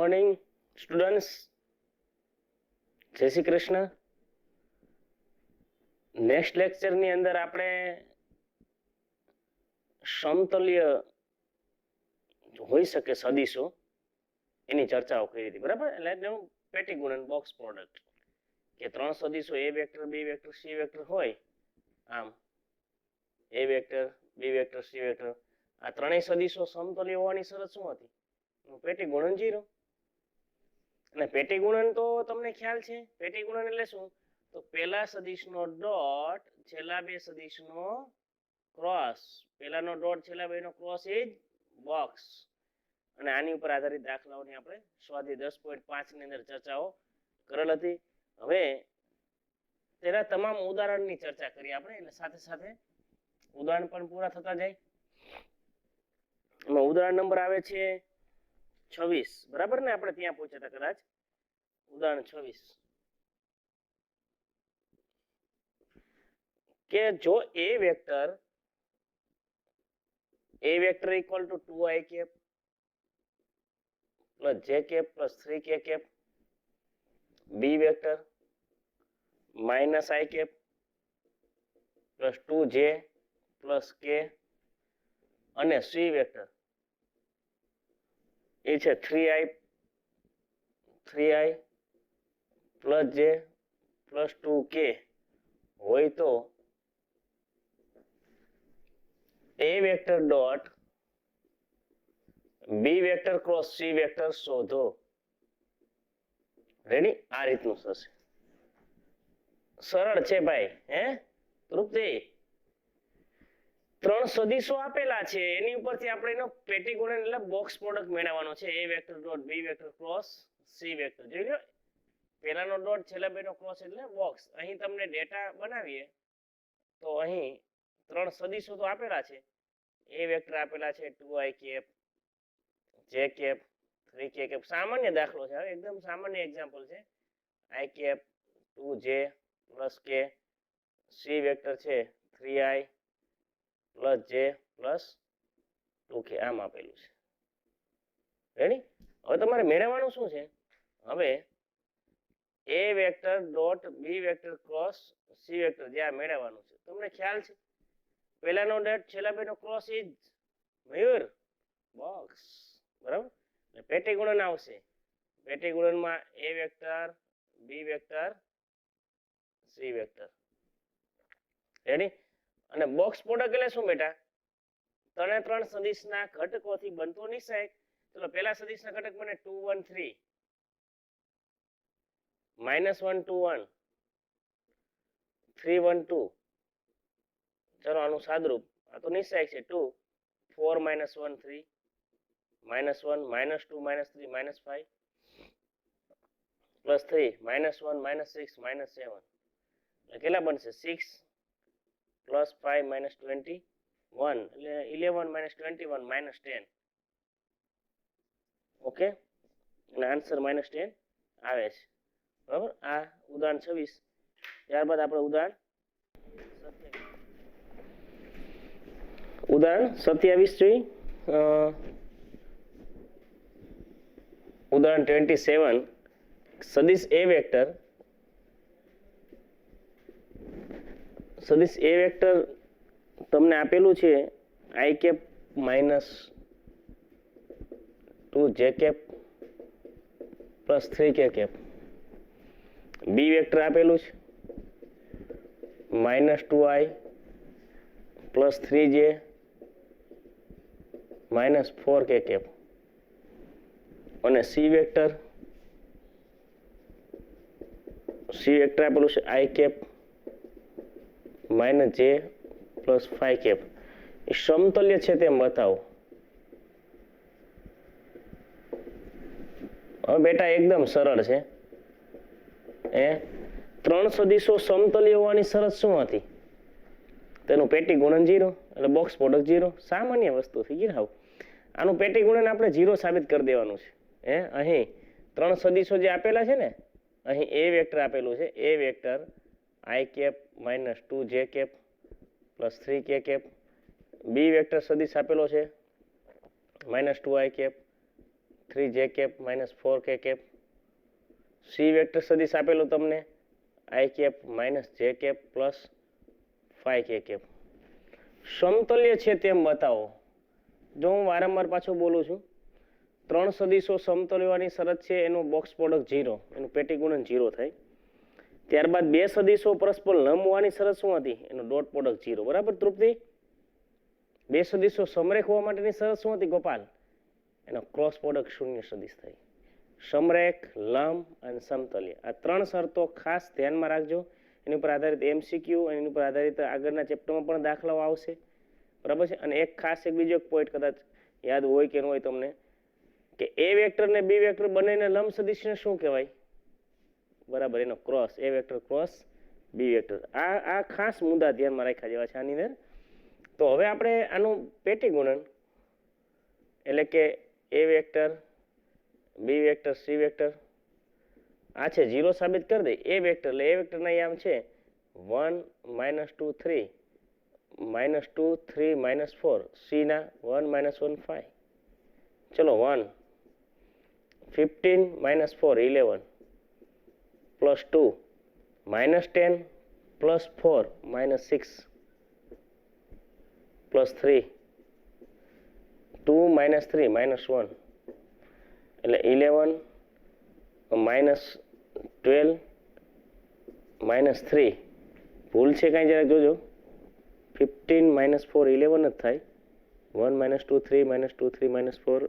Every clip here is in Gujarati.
મોર્નિંગ સ્ટુડન્ટ્સ, જય શ્રી કૃષ્ણ. નેક્સ્ટ લેક્ચરની અંદર આપણે સમતલ્ય હોઈ શકે સદીશો એની ચર્ચાઓ કરી હતી, બરાબર. એટલે પેટી ગુણન બોક્સ પ્રોડક્ટ કે ત્રણ સદીશો એ વેક્ટર બી વેક્ટર સી વેક્ટર હોય, આમ એ વેક્ટર બી વેક્ટર સી વેક્ટર આ ત્રણેય સદીશો સમતલ્ય હોવાની શરત શું હતી? પેટી ગુણન 0. અને પેટી ગુણન તો તમને ખ્યાલ છે. પેટી ગુણન એટલે શું? તો પહેલા સદિશનો ડોટ છેલ્લા બે સદિશનો ક્રોસ, પહેલાનો ડોટ છેલ્લા બેનો ક્રોસ ઇઝ બોક્સ. અને આની ઉપર આધારિત દાખલાઓની આપણે સ્વાધ્યાય 10.5 ની અંદર ચર્ચાઓ કરેલ હતી. હવે તેના તમામ ઉદાહરણની ચર્ચા કરી આપણે, એટલે સાથે સાથે ઉદાહરણ પણ પૂરા થતા જાય. એમાં ઉદાહરણ નંબર આવે છે 26, બરાબર ને? આપણે ત્યાં પહોંચ્યા હતા કદાચ. ઉદાહરણ 26 કે જો a vector equal to 2i cap plus j cap plus 3k cap, b vector minus i cap plus 2j plus k અને સી વેક્ટર એ છે 3i plus j plus 2k હોય તો a vector dot b vector cross c vector શોધો. રેડી? આ રીતનું થશે. સરળ છે ભાઈ. તૃપ્તિ, ત્રણ સદીશો આપેલા છે, એની ઉપરથી આપણે એનો પેટી ગુણન એટલે બોક્સ પ્રોડક્ટ મેળવવાનો છે. A vector dot b vector cross c vector. જોઈ લો, પહેલાનો ડોટ છેલ્લા બેનો ક્રોસ એટલે બોક્સ. અહીં તમને ડેટા બનાવીએ તો અહીં ત્રણ સદીશો તો આપેલા છે. એ વેક્ટર આપેલા છે 2i cap, j cap, 3k cap. સામાન્ય દાખલો છે, એકદમ સામાન્ય એક્ઝામ્પલ છે. i cap 2j plus k, C vector છે 3i plus j plus 2k, આમ આપેલું છે. રેડી? હવે તમારે મેળવવાનું શું છે? હવે a vector dot b vector cross c vector જે આ મેળવવાનું છે, તમને ખ્યાલ છે. પહેલાનો ડોટ છેલ્લા બેનો ક્રોસ ઇઝ મયુર બોક્સ, બરાબર. પેટી ગુણન આવશે. પેટી ગુણનમાં એ વેક્ટર બી વેક્ટર સી વેક્ટર. રેડી? અને બોક્સ પ્રોડક્ટ એટલે શું બેટા? ત્રણે ત્રણ સદિશના ઘટકોથી બનતો નિશ્ચય. ચલો, પહેલા સદિશના ઘટક બને 2 1 3 -1 2 1 3 1 2. ચલો, આનું સાદરૂપ આ તો નિશ્ચય છે. 2 4 -1 3 -1 -2 -3 -5 પ્લસ 3 -1 -6 -7. કેટલા બનશે? 6 પ્લસ 5 -21 એટલે 11 -21 -10. ઓકે, અને આન્સર -10 આવે છે, બરાબર. આ ઉદાહરણ 26. ત્યારબાદ આપણે ઉદાહરણ 27 જોઈએ. ઉદાહરણ 27. સદિશ એ વેક્ટર તમને આપેલું છે i cap minus 2j cap plus 3k cap. B vector આપેલું છે -2i plus 3j minus 4k cap. અને સી વેક્ટર આપેલું છે i cap minus j plus 5 cap. એ સમતલ્ય છે તેમ બતાવો. હવે બેટા એકદમ સરળ છે. ત્રણ સદીશો સમતલ્ય હોવાની શરત શું હતી? તેનું પેટી ગુણન 0 એટલે બોક્સ પ્રોડક્ટ 0. સામાન્ય વસ્તુ થઈ ગઈ. આનું પેટી ગુણન આપણે 0 સાબિત કરી દેવાનું છે. અહીં ત્રણ સદીશો જે આપેલા છે ને, અહીં એ વેક્ટર આપેલું છે. A vector i cap minus 2j cap plus 3k cap. B vector સદીશ આપેલો છે -2i cap 3j cap minus 4k cap. C vector સદિશ આપેલું તમને i cap minus j cap plus 5k cap. સમતલ્ય છે તેમ બતાવો. જો હું વારંવાર પાછું બોલું છું, 3 સદિશો સમતોલવાની શરત છે એનું બોક્સ પ્રોડક્ટ 0, એનું પેટી ગુણન 0 થાય. ત્યારબાદ 2 સદિશો પરસ્પર લંબ હોવાની શરત શું હતી? એનું ડોટ પ્રોડક્ટ 0. બરાબર તૃપ્તિ? 2 સદિશો સમરેખ હોવા માટેની શરત શું હતી ગોપાલ? એનો ક્રોસ પ્રોડક્ટ 0 સદિશ થાય. સમરેખ, લંબ અને સમતલ્ય, આ 3 શરતો ખાસ ધ્યાનમાં રાખજો. એની ઉપર આધારિત MCQ, એની ઉપર આધારિત આગળના ચેપ્ટરમાં પણ દાખલાઓ આવશે. બરાબર છે? અને એક ખાસ એક બીજો પોઈન્ટ કદાચ યાદ હોય કે ન હોય તમને, કે એ વેક્ટર ને બી વેક્ટર બંનેને લંબ સદિશને શું કહેવાય? બરાબર, એનો ક્રોસ. એ વેક્ટર ક્રોસ બી વેક્ટર. આ ખાસ મુદ્દા ધ્યાનમાં રાખ્યા જેવા છે આની અંદર. તો હવે આપણે આનું પેટી ગુણન એટલે કે A vector, B vector, C vector આ છે 0 સાબિત કરી દે. એ વેક્ટર એટલે એ વેક્ટરના આમ છે 1 -2 3 -2 3 -4, સી ના 1 -1 5. ચલો 1 15 -4 11 પ્લસ 2 -10 પ્લસ 4 -6 પ્લસ 3 2 -3 -1 એટલે 11 -12 -3. ભૂલ છે કાંઈ જરાક જોજો. 15 -4 11 જ થાય. 1 -2 3 -2 3 -4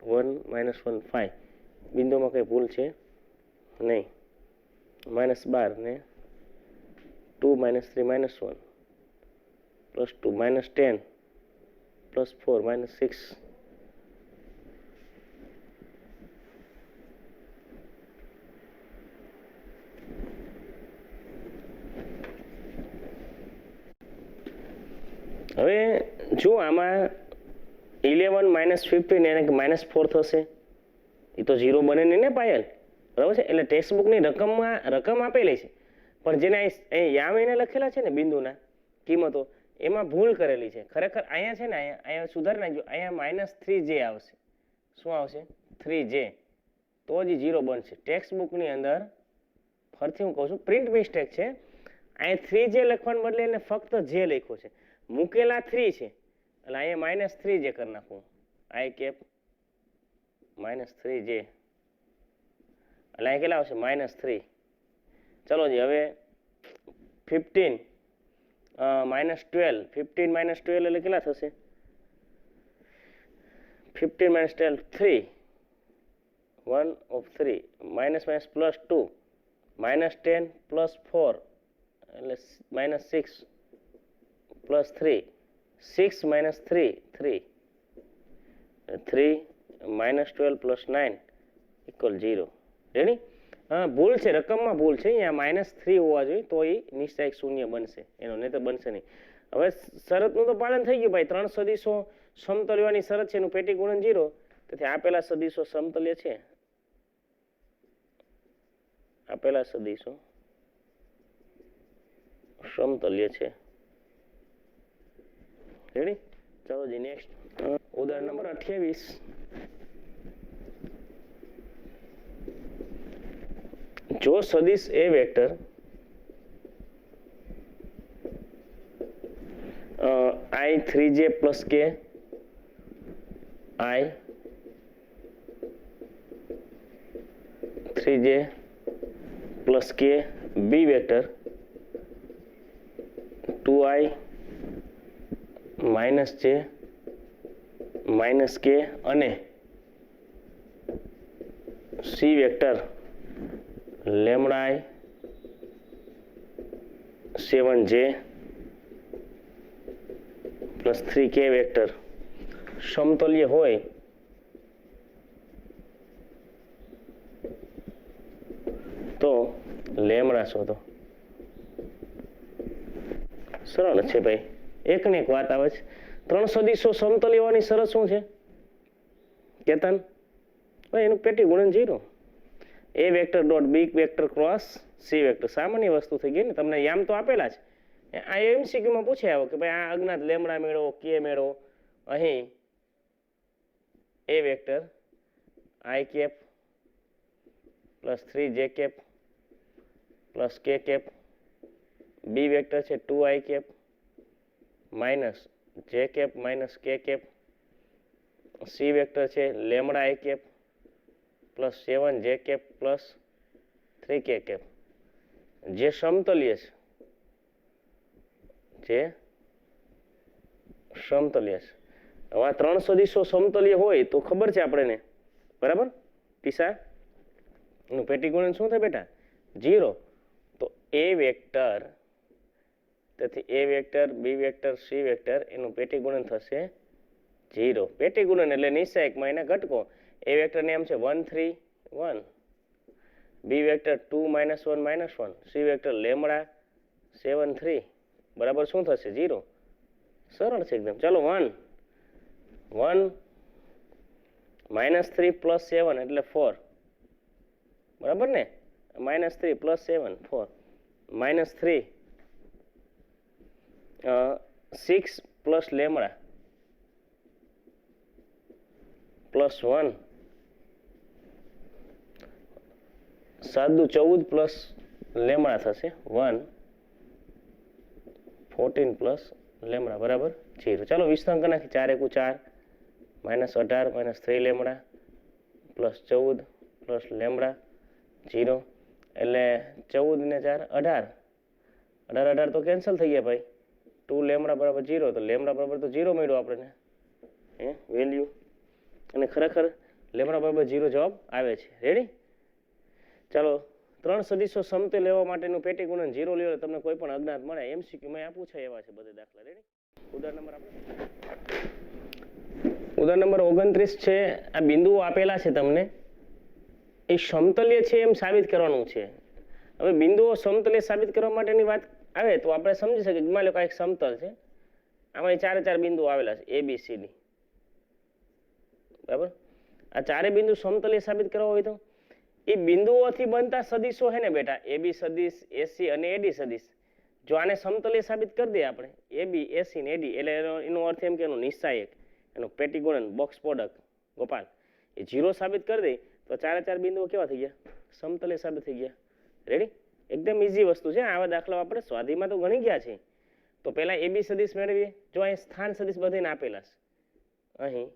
1 -1 5. બિંદુમાં કંઈ ભૂલ છે નહીં. -12 ને 2 -3 -1 પ્લસ 2 -10 પ્લસ 4 -6. હવે જો આમાં 11 -15 એને -4 થશે, એ તો 0 બને નહીં ને પાયલ? બરાબર છે? એટલે ટેક્સ્ટ બુકની રકમ આપેલી છે, પણ જેને અહીં યામ એને લખેલા છે ને બિંદુના કિંમતો, એમાં ભૂલ કરેલી છે. ખરેખર અહીંયા છે ને, અહીંયા સુધારી નાખજો. અહીંયા -3j આવશે. શું આવશે? 3j. તો જ 0 બનશે. ટેક્સ્ટ બુકની અંદર ફરીથી હું કહું છું, પ્રિન્ટ મિસ્ટેક છે. અહીંયા 3j લખવાને બદલે એને ફક્ત j લખ્યો છે. મૂકેલા 3 છે એટલે અહીંયા -3j કરી નાખું. i કેપ -3j એટલે અહીંયા કેટલા આવશે? -3. ચલો જી, હવે 15 -12. 15 -12 એટલે કેટલા થશે? 15 -12 3 1 of 3 -+ +2 -10 + 4 એટલે -6 + 3 6 - 3 3 3 -12 + 9 = 0. રેડી? હા, ભૂલ છે, રકમમાં ભૂલ છે. અહીંયા -3 હોવા જોઈએ તો એ નિશ્ચયક શૂન્ય બનશે, એનો નહીં તો બનશે નહીં. હવે શરતનું તો પાલન થઈ ગયું ભાઈ. 3 સદિશો સમતોલવાની શરત છે, એનું પેટી ગુણન 0. તેથી આપેલા સદિશો સમતલ્ય છે. આપેલા સદિશો સમતલ્ય છે. રેડી? ચાલો જી, નેક્સ્ટ ઉદાહરણ નંબર 28. જો સદિશ a vector i 3j + k i 3j + k b vector 2i - j - k અને c vector λi 7j + 3k vector સમતલ્ય હોય તો લેમડા શોધો. સરળ છે ભાઈ, એક ને એક વાત આવે છે. 3 સદિશો સમતલ્ય હોવાની શરત શું છે કેતન? ભાઈ એનું પેટી ગુણન 0. A vector dot b vector cross c vector. સામાન્ય વસ્તુ થઈ ગઈ ને. તમને યામ તો આપેલા છે. આ MCQમાં પૂછે આવો કે ભાઈ આ અજ્ઞાત લેમડા મેળવો, કે મેળવો. અહીં a vector i cap plus 3 j cap plus k cap, b vector છે 2i cap minus j cap minus k cap, c vector છે lambda i cap plus 7 j cap plus 3 કે કેપ, જે સમતલ્ય છે, સમતલ્ય છે. હવે આ 3 સદિશો સમતલ્ય હોય તો ખબર છે આપણને, બરાબર પિસા એનું પેટી ગુણન શું થાય બેટા? 0. તો એ વેક્ટર, તેથી એ વેક્ટર, બી વેક્ટર, સી વેક્ટર એનું પેટી ગુણન થશે 0. પેટી ગુણન એટલે નિશ્ચાયકમાં એના ઘટકો. એ વેક્ટર નામ છે 1 3 1, બી વેક્ટર 2 -1 -1, સી વેક્ટર લેમડા 7 3, બરાબર શું થશે? 0. સરળ છે એકદમ. ચાલો 1 1 -3 + 7 એટલે 4, બરાબર ને? -3 + 7 4, -3 6 + લેમડા +1, સાદું 14 + લેમડા થશે 1, 14 + લેમડા બરાબર 0. ચાલો વિસ્તરણ કરી નાખી. 4 × 4 -18 -3 લેમડા +14 + લેમડા 0, એટલે 14 ને 4 18, 18 તો કેન્સલ થઈ ગયા ભાઈ. 2 લેમડા બરાબર 0, તો લેમડા બરાબર તો 0 મળ્યો આપણને વેલ્યુ, અને ખરેખર લેમડા બરાબર 0 જવાબ આવે છે. રેડી? ચાલો 3 સદિશો સમતલ લેવા માટેનું પેટી ગુણન 0 લ્યો તમને કોઈ પણ અજ્ઞાત મળે. MCQ માં આ પૂછાય એવા છે બધે દાખલા. રેડી? ઉદાહરણ નંબર ઉદાહરણ નંબર 29 છે. આ બિંદુઓ આપેલા છે તમને, એ સમતલ્ય છે એમ સાબિત કરવાનું છે. હવે બિંદુઓ સમતલ્ય સાબિત કરવા માટેની વાત આવે તો આપણે સમજી શકીએ કે માની લો એક સમતલ છે, આમાં 4 બિંદુઓ આવેલા છે A B C D, બરાબર? આ 4 બિંદુ સમતલ્ય સાબિત કરવા હોય તો એ બિંદુઓથી બનતા સદિશો હે ને બેટા, AB સદિશ, AC અને AD સદિશ, જો આને સમતલ્ય સાબિત કરી દઈએ આપણે AB AC ને AD, એટલે એનો અર્થ એમ કે એનું નિશ્ચાયક, એનું પેટી ગુણન, બોક્સ પ્રોડક્ટ ગોપાલ એ 0 સાબિત કરી દે તો 4 બિંદુઓ કેવા થઈ ગયા? સમતલ્ય સાબિત થઈ ગયા. રેડી? એકદમ ઈઝી વસ્તુ છે. આવા દાખલા આપણે સ્વાધ્યાયમાં તો ગણી ગયા છે. તો પહેલા AB સદિશ મેળવીએ. જો અહીં સ્થાન સદિશ બધાને આપેલા છે અહીં,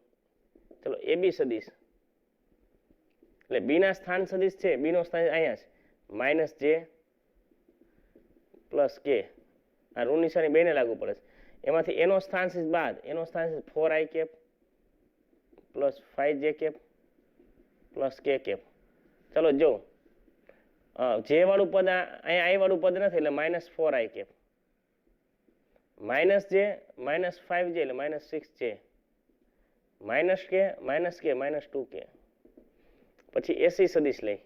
ચલો AB સદિશ એટલે B ના સ્થાન સદિશ છે, B નો સ્થાન અહીંયા છે -j + k, આ ઋણ નિશાની બેને લાગુ પડે છે. એમાંથી એનો સ્થાન સદિશ બાદ, એનો સ્થાન સદિશ 4i cap + 5j cap + k cap. ચલો જો જે વાળું પદ અહીંયા i વાળું પદ નથી એટલે -4i કેપ, -j -5j એટલે -6j, -k -2k. પછી AC સદિશ લઈ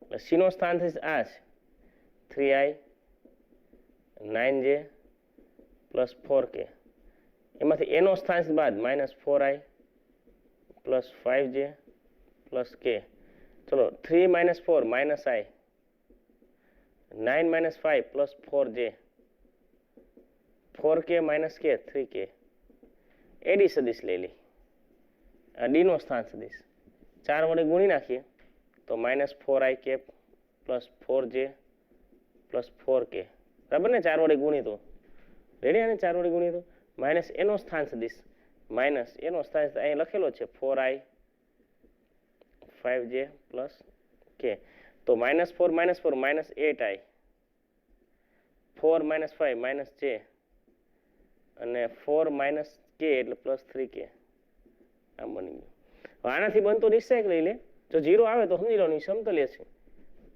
એટલે C નો સ્થાન થશે આ છે 3i 9j + 4k, એમાંથી એનો સ્થાન બાદ -4i + 5j + k. ચલો 3 - 4 -i, 9 - 5 + 4j, 4k - k 3k. AD સદિશ લઈ લઈ, આ D નો સ્થાન સદિશ 4 વડે ગુણી નાખીએ તો -4i કેપ + 4j + 4k, બરાબર ને? 4 વડે ગુણી તો રેડી, અને 4 વડે ગુણીએ તો માઇનસ એનો સ્થાન સદિશ, માઇનસ એનો સ્થાન અહીં લખેલો છે 4i 5j + k, તો -4 - 4 -8i, 4 - 5 - j અને 4 - k એટલે +3k. આમ બની ગયું. આનાથી બનતો નિશ્ચયક લઈ લે. જો 0 આવે તો સમજી લો સમતલ્ય છે.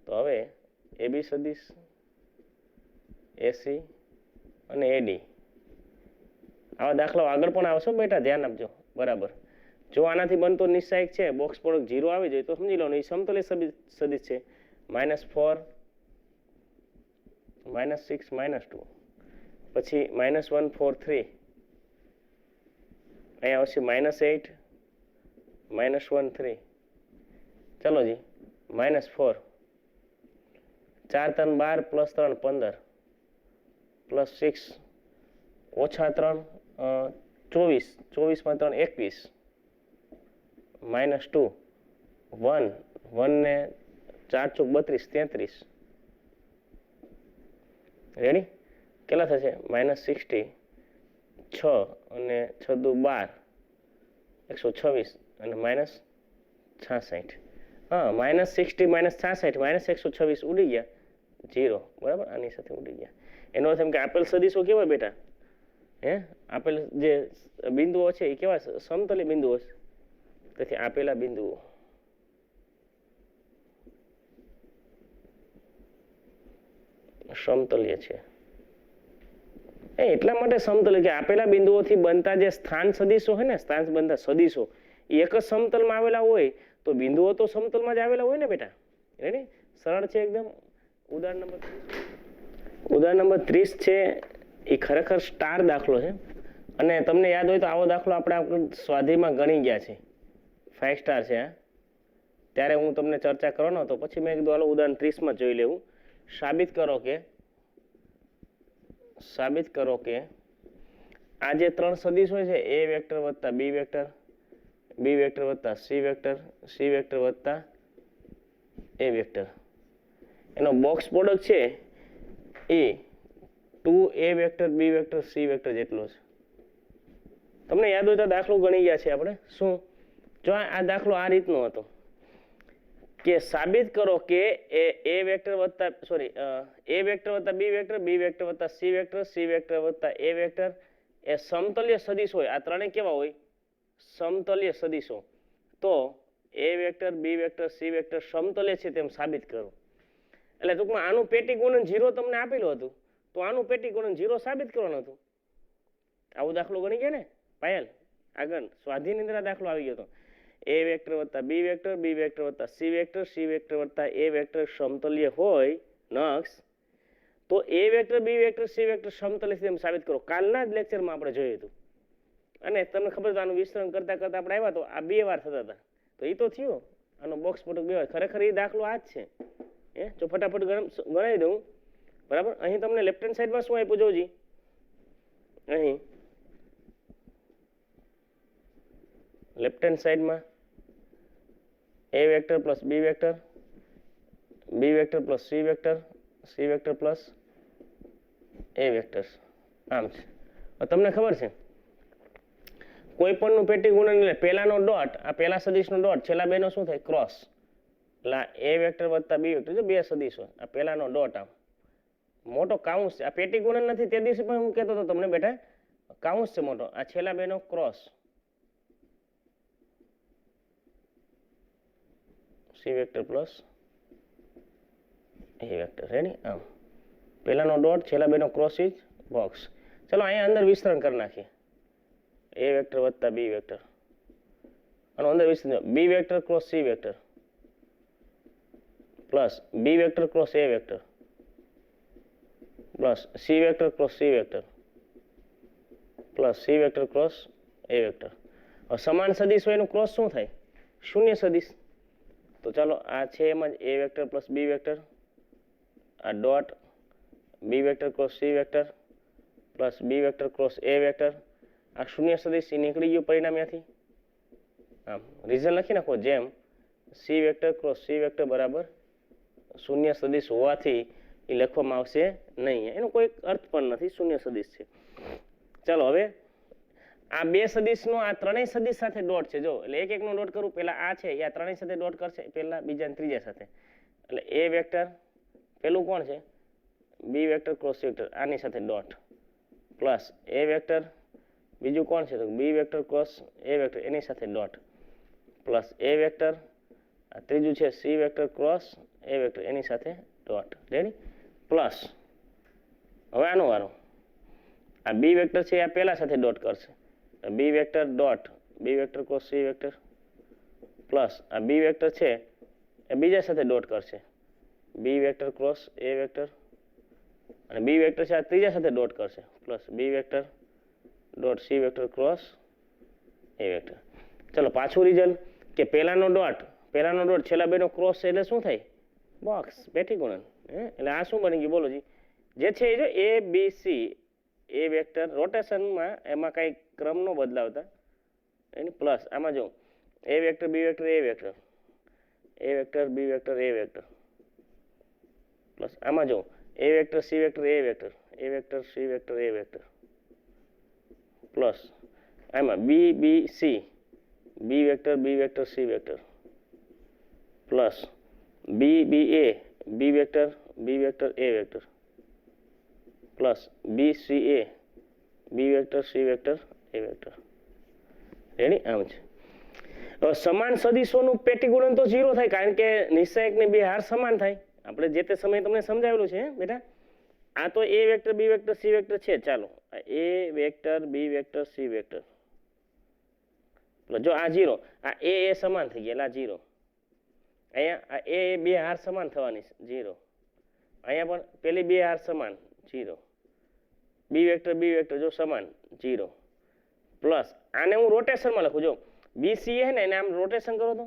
તો હવે AB સદિશ, AC અને AD, આવા દાખલાઓ આગળ પણ આવશે બેટા, ધ્યાન આપજો. બરાબર. જો આનાથી બનતો નિશ્ચયક છે, બોક્સ પ્રોડક્ટ 0 આવી જાય તો સમજી લો સમતલ્ય સદિશ છે. -4 -6 -2, પછી -1 4 3, અહીંયા આવશે -8 -1 3. ચલો જી -4, 4 3 12 + 3 15 +6 -3 24, 24 માં 3 21 -2 1 1 ને 4 ચોક 32 33 રેડી કેટલા થશે -60 6 અને 6 દુ 12 126 અને -66 હા -60 -66 -126 ઉડી ગયા 0 બરાબર આની સાથે ઉડી ગયા એનો અર્થ એમ કે આપેલ સદીશો કેવા બેટા હે આપેલ જે બિંદુઓ છે એ કેવા સમતલી બિંદુઓ છે તેથી આપેલા બિંદુઓ સમતલ્ય છે એટલા માટે સમતલ કે આપેલા બિંદુઓથી બનતા જે સ્થાન સદીશો હોય ને સ્થાન બનતા સદીશો એ એક જ સમતલમાં આવેલા હોય તો બિંદુઓ તો સમતલમાં જ આવેલા હોય ને બેટા રેડી સરળ છે એકદમ ઉદાહરણ નંબર 30 છે એ ખરેખર સ્ટાર દાખલો છે અને તમને યાદ હોય તો આવો દાખલો આપણે સ્વાધ્યાયમાં ગણી ગયા છે 5 સ્ટાર છે ત્યારે હું તમને ચર્ચા કરવાનો હતો પછી મેં કીધું હાલો ઉદાહરણ 30 માં જોઈ લેવું સાબિત કરો કે આ જે ત્રણ સદિશ હોય છે a વેક્ટર વત્તા b વેક્ટર વત્તા c વેક્ટર વત્તા a વેક્ટર એનો બોક્સ પ્રોડક્ટ છે એ 2a vector b vector c vector જેટલો છે તમને યાદ હોય તો દાખલો ગણી ગયા છે આપણે શું જો આ દાખલો આ રીતનો હતો કે સાબિત કરો કે a વેક્ટર વત્તા a વેક્ટર વત્તા b વેક્ટર વત્તા c વેક્ટર વત્તા a વેક્ટર એ સમતલ્ય સદિશ હોય આ ત્રણેય કેવા હોય સમતલ્ય સદિશો તો a vector b vector c vector સમતલ્ય છે તેમ સાબિત કરો એટલે ટૂંકમાં આનું પેટી ગુણન 0 તમને આપેલું હતું તો આનું પેટી ગુણન 0 સાબિત કરવાનું હતું આવો દાખલો ગણી ગયા ને પાયલ આગળ સ્વાધ્યાયની અંદર દાખલો આવી ગયો હતો a વેક્ટર વત્તા b વેક્ટર વત્તા c વેક્ટર વત્તા a વેક્ટર સમતલ્ય હોય નક્ષ તો a vector b vector c vector સમતલ્ય છે એમ સાબિત કરો કાલના જ લેક્ચરમાં આપણે જોયું હતું અને તમને ખબર છે આનું વિસ્તરણ કરતા કરતા આપણે આવ્યા તો આ 2 વાર થતા હતા તો એ તો થયું આનો બોક્સ પ્રોડક્ટ 2 વાર ખરેખર એ દાખલો આ જ છે જો ફટાફટ ગણાવી દઉં બરાબર અહીં તમને લેફ્ટ હેન્ડ સાઈડમાં શું આપ્યું જોજી અહીં લેફ્ટ હેન્ડ સાઈડમાં a vector plus b vector plus c vector plus a vector આમ છે તમને ખબર છે કોઈ પણનું પેટી ગુણન એટલે પહેલાનો ડોટ આ પહેલા સદિશનો ડોટ છેલ્લા બેનો શું થાય ક્રોસ એટલે a વેક્ટર વત્તા b વેક્ટર જો બે સદિશો આ પહેલાનો ડોટ આમ મોટો કાઉન્સ છે આ પેટી ગુણન નથી તે દિવસે પણ હું કહેતો હતો તમને બેટા કાઉન્સ છે મોટો આ છેલ્લા બેનો cross c vector plus a vector ready આમ પહેલાનો ડોટ છેલ્લા બેનો ક્રોસ ઇઝ બોક્સ ચલો અહીંયા અંદર વિસ્તરણ કરી નાખીએ a વેક્ટર વત્તા b વેક્ટર અને અંદર વિસ્તરણ b vector cross c vector plus b vector cross a vector plus c vector cross c vector plus c vector cross a vector સમાન સદિશ હોય એનું ક્રોસ શું થાય શૂન્ય સદિશ તો ચાલો આ છે એમાં જ a vector plus b vector આ dot b vector cross c vector plus b vector cross a vector આ શૂન્ય સદિશ નીકળી ગયું પરિણામ ત્યાંથી આમ રીઝન લખી નાખો જેમ c vector cross c vector બરાબર શૂન્ય સદિશ હોવાથી એ લખવામાં આવશે નહીં એનો કોઈ અર્થ પણ નથી શૂન્ય સદિશ છે ચાલો હવે આ બે સદિશનો આ ત્રણેય સદિશ સાથે ડોટ છે જો એટલે એક એકનો ડોટ કરું પહેલા આ છે આ ત્રણેય સાથે ડોટ કરશે પહેલા બીજા અને ત્રીજા સાથે એટલે a વેક્ટર પેલું કોણ છે b વેક્ટર ક્રોસ વેક્ટર આની સાથે ડોટ પ્લસ a વેક્ટર બીજું કોણ છે તો b vector cross a vector એની સાથે ડોટ પ્લસ a વેક્ટર આ ત્રીજું છે c vector cross a vector એની સાથે ડોટ રેડી પ્લસ હવે આનો વારો આ b વેક્ટર છે આ પહેલા સાથે ડોટ કરશે b vector dot b vector cross c vector plus આ b વેક્ટર છે એ બીજા સાથે ડોટ કરશે b vector cross a vector અને b વેક્ટર છે આ ત્રીજા સાથે ડોટ કરશે plus b vector dot c vector cross a vector ચલો પાછું રિઝલ્ટ કે પહેલાનો ડોટ છેલ્લા બેનો ક્રોસ છે એટલે શું થાય બોક્સ પેટી ગુણન એટલે આ શું બની ગયું બોલો જી જે છે એ જો a b c a vector રોટેશનમાં એમાં કઈ ક્રમ નો બદલાવતા એની પ્લસ આમાં જો a vector b vector a vector a vector B vector a vector plus આમાં જો a vector C vector a vector C vector a vector plus આમાં b b c b vector C vector plus b b a b vector a vector plus b c a b vector C vector a vector ready આમ છે સમાન સદિશોનું પેટી ગુણન તો 0 થાય કારણ કે નિશ્ચયકની બે હાર સમાન થાય આપણે જે તે સમયે તમને સમજાવેલું છે બેટા આ તો a vector B vector C vector છે ચાલો એ વેક્ટર બી વેક્ટર સી વેક્ટર જો આ 0 આ એ સમાન થઈ ગયા 0 અહીંયા આ એ બે હાર સમાન થવાની 0 અહીંયા પણ પેલી બે હાર સમાન 0 બી વેક્ટર જો સમાન 0 પ્લસ આને હું રોટેશનમાં લખું જો બી સી હે ને એને આમ રોટેશન કરો તો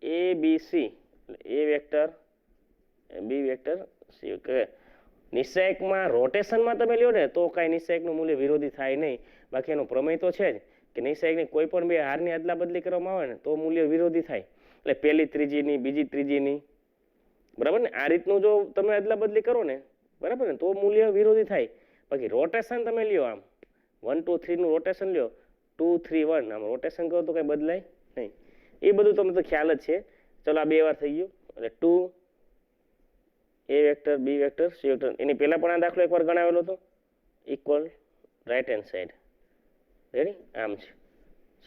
એ બી સી એ વેક્ટર બી વેક્ટર સી વેક્ટર નિશ્ચયકમાં રોટેશનમાં તમે લ્યો ને તો કાંઈ નિશ્ચયકનું મૂલ્ય વિરોધી થાય નહીં બાકી એનો પ્રમેય તો છે જ કે નિશ્ચયકની કોઈ પણ બે હારની અદલા બદલી કરવામાં આવે ને તો મૂલ્ય વિરોધી થાય એટલે પહેલી ત્રીજીની બીજી ત્રીજીની બરાબર ને આ રીતનું જો તમે અદલા બદલી કરો ને બરાબર ને તો મૂલ્ય વિરોધી થાય બાકી રોટેશન તમે લ્યો આમ 1 2 3 નું રોટેશન લ્યો 2 3 1 આમ રોટેશન કરો તો કંઈ બદલાય નહીં એ બધું તમને તો ખ્યાલ જ છે ચલો આ બે વાર થઈ ગયું એટલે 2 એ વેક્ટર બી વેક્ટર સી વેક્ટર એની પહેલા પણ આ દાખલો એકવાર ગણાવેલો હતો equal right hand side ready આમ છે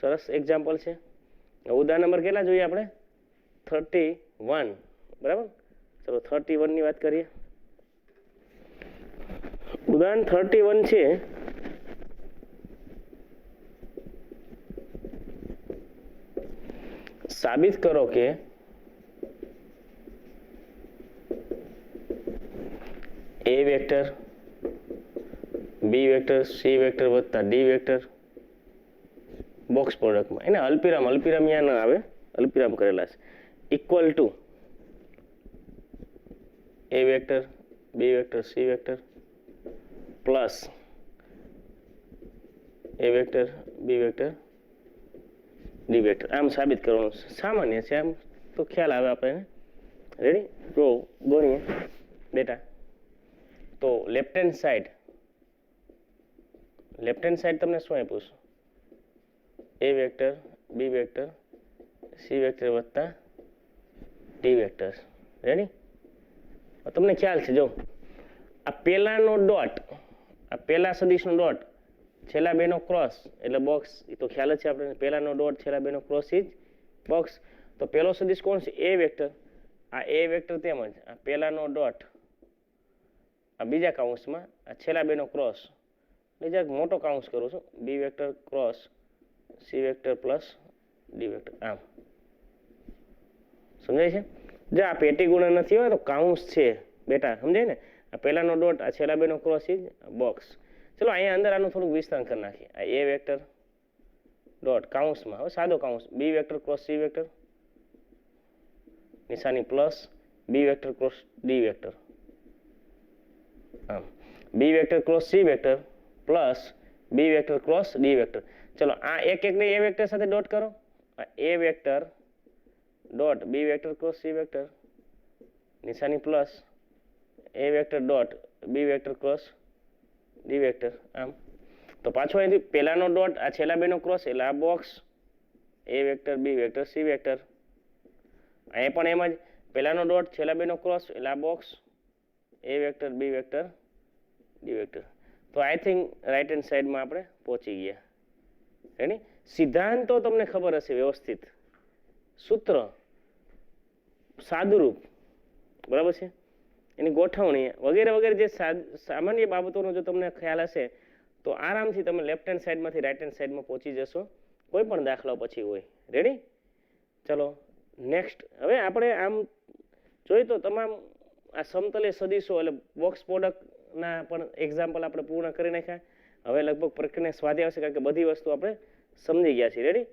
સરસ એક્ઝામ્પલ છે ઉદાહરણ નંબર કેટલા જોઈએ આપણે 31 બરાબર ચલો 31 ની વાત કરીએ ઉદાહરણ 31 છે સાબિત કરો કે A vector B vector C vector વત્તા ડી વેક્ટર બોક્સ પ્રોડક્ટમાં એને અલ્પવિરામ અહીંયા ન આવે અલ્પવિરામ કરેલા છે equal to A vector B vector C vector plus A vector B vector D vector આમ સાબિત કરવાનું સામાન્ય છે આમ તો ખ્યાલ આવે આપણે રેડી તો ગણીએ બેટા તો લેફ્ટ હેન્ડ સાઈડ તમને શું આપ્યું છે a vector B vector C vector વત્તા ડી વેક્ટર રેડી તમને ખ્યાલ છે જો આ પહેલાનો ડોટ આ પહેલા સદિશનો ડોટ છેલ્લા બેનો ક્રોસ એટલે બોક્સ એ તો ખ્યાલ જ છે આપણે પહેલાનો ડોટ છેલ્લા બેનો ક્રોસ ઇજ બોક્સ તો પહેલો સદિશ કોણ છે એ વેક્ટર આ એ વેક્ટર તેમજ આ પહેલાનો ડોટ આ બીજા કાઉન્સમાં આ છેલ્લા બેનો ક્રોસ બીજા મોટો કાઉન્સ કરું છું b vector cross c vector plus d vector આમ સમજાય છે જો આ પેટી ગુણન નથી હોય તો કાઉન્સ છે બેટા સમજાય ને આ પહેલાનો ડોટ આ છેલ્લા બેનો ક્રોસ ઇજ બોક્સ ચલો અહીંયા અંદર આનું થોડુંક વિસ્તરણ કરી નાખીએ આ એ વેક્ટર ડોટ કાઉન્સમાં હવે સાદો કાઉન્સ b vector cross c vector નિશાની plus b vector cross d vector આમ b vector cross c vector plus b vector cross d vector ચલો આ એક ને એ વેક્ટર સાથે ડોટ કરો આ a vector dot b vector cross c vector નિશાની પ્લસ એ vector dot b vector cross d vector આમ તો પાછો અહીંથી પહેલાનો ડોટ આ છેલ્લા બેનો ક્રોસ એટલે આ બોક્સ એ વેક્ટર બી વેક્ટર સી વેક્ટર અહીંયા પણ એમ જ પહેલાનો ડોટ છેલ્લા બેનો ક્રોસ એટલે આ બોક્સ એ વેક્ટર બી વેક્ટર ડી વેક્ટર તો આઈ થિંક રાઈટ હેન્ડ સાઈડમાં આપણે પહોંચી ગયા રેડી સિદ્ધાંતો તમને ખબર હશે વ્યવસ્થિત સૂત્ર સાદુરૂપ બરાબર છે એની ગોઠવણી વગેરે વગેરે જે સામાન્ય બાબતોનો જો તમને ખ્યાલ હશે તો આરામથી તમે લેફ્ટ હેન્ડ સાઈડમાંથી રાઈટ હેન્ડ સાઈડમાં પહોંચી જશો કોઈ પણ દાખલા પછી હોય રેડી ચલો નેક્સ્ટ હવે આપણે આમ જોઈએ તો તમામ આ સમતલે સદિશો એટલે બોક્સ પ્રોડક્ટના પણ એક્ઝામ્પલ આપણે પૂર્ણ કરી નાખ્યા હવે લગભગ પ્રક્રિયાને સ્વાધ્યાય આવશે કારણ કે બધી વસ્તુ આપણે સમજી ગયા છીએ રેડી